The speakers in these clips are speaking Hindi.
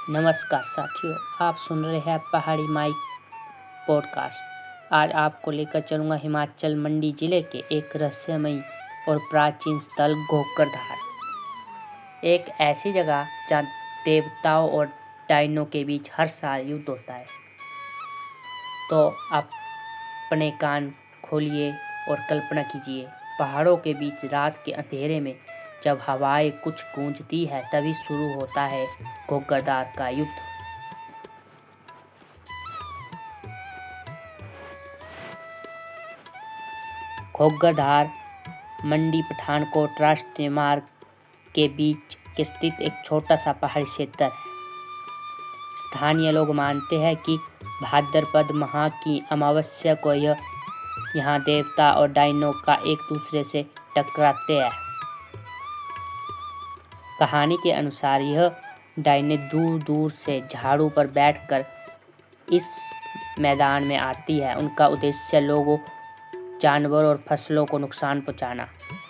नमस्कार साथियों, आप सुन रहे हैं पहाड़ी माइक पॉडकास्ट। आज आपको लेकर चलूँगा हिमाचल मंडी जिले के एक रहस्यमयी और प्राचीन स्थल घोगरधार। एक ऐसी जगह जहाँ देवताओं और डायनों के बीच हर साल युद्ध होता है। तो आप अपने कान खोलिए और कल्पना कीजिए, पहाड़ों के बीच रात के अंधेरे में जब हवाएं कुछ गूंजती है, तभी शुरू होता है घोगरधार का युद्ध। घोगरधार मंडी पठानकोट राष्ट्रीय मार्ग के बीच स्थित एक छोटा सा पहाड़ी क्षेत्र है। स्थानीय लोग मानते हैं कि भाद्रपद माह की अमावस्या को यहाँ देवता और डायनों का एक दूसरे से टकराते हैं। कहानी के अनुसार यह डायने दूर दूर से झाड़ू पर बैठकर इस मैदान में आती है। उनका उद्देश्य लोगों, जानवरों और फसलों को नुकसान पहुंचाना,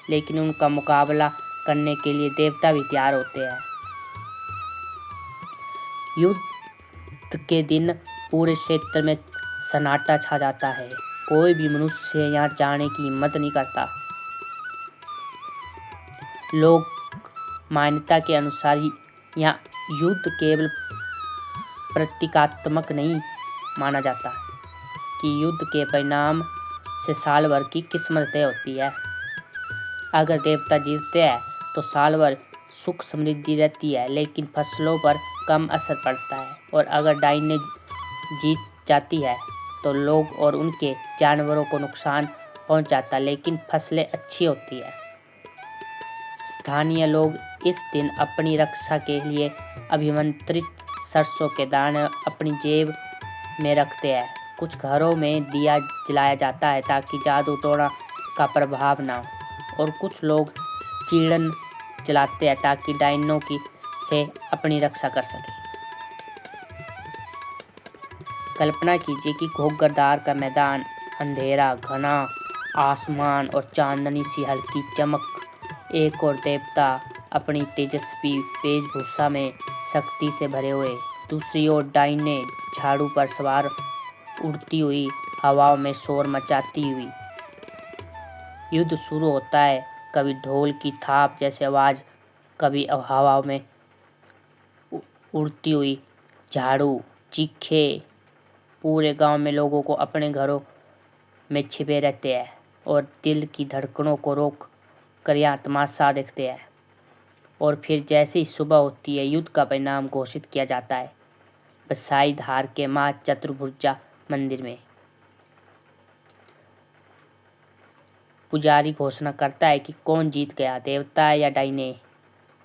लेकिन उनका मुकाबला करने के लिए देवता भी तैयार होते हैं। युद्ध के दिन पूरे क्षेत्र में सन्नाटा छा जाता है। कोई भी मनुष्य यहाँ जाने की हिम्मत नहीं करता। लोग मान्यता के अनुसार यहाँ युद्ध केवल प्रतीकात्मक नहीं माना जाता कि युद्ध के परिणाम से साल भर की किस्मत तय होती है। अगर देवता जीतते हैं तो साल भर सुख समृद्धि रहती है, लेकिन फसलों पर कम असर पड़ता है। और अगर डायने जीत जाती है तो लोग और उनके जानवरों को नुकसान पहुंच जाता है, लेकिन फसलें अच्छी होती है। स्थानीय लोग इस दिन अपनी रक्षा के लिए अभिमंत्रित सरसों के दाने अपनी जेब में रखते हैं। कुछ घरों में दिया जलाया जाता है ताकि जादू टोना का प्रभाव ना हो, और कुछ लोग चीड़न जलाते हैं ताकि डायनों से अपनी रक्षा कर सके। कल्पना कीजिए कि घोगरधार का मैदान अंधेरा, घना आसमान और चांदनी सी हल्की चमक। एक और देवता अपनी तेजस्वी वेशभूषा में शक्ति से भरे हुए, दूसरी ओर डायने झाड़ू पर सवार उड़ती हुई हवाओं में शोर मचाती हुई। युद्ध शुरू होता है। कभी ढोल की थाप जैसे आवाज, कभी हवाओं में उड़ती हुई झाड़ू चीखे। पूरे गांव में लोगों को अपने घरों में छिपे रहते हैं और दिल की धड़कनों को रोक कर यहाँ तमाशा देखते हैं। और फिर जैसे ही सुबह होती है, युद्ध का परिणाम घोषित किया जाता है बसाई धार के माँ चतुर्भुजा मंदिर में। पुजारी घोषणा करता है कि कौन जीत गया, देवता या डायने।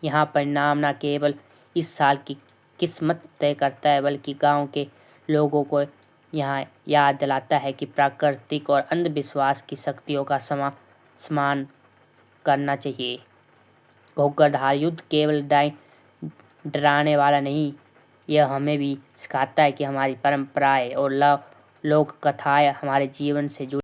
यहाँ परिणाम न केवल इस साल की किस्मत तय करता है, बल्कि गांव के लोगों को यहाँ याद दिलाता है कि प्राकृतिक और अंधविश्वास की शक्तियों का सम्मान करना चाहिए। घोगरधार युद्ध केवल डराने वाला नहीं, यह हमें भी सिखाता है कि हमारी परंपराएं और लोक कथाएं हमारे जीवन से जुड़ी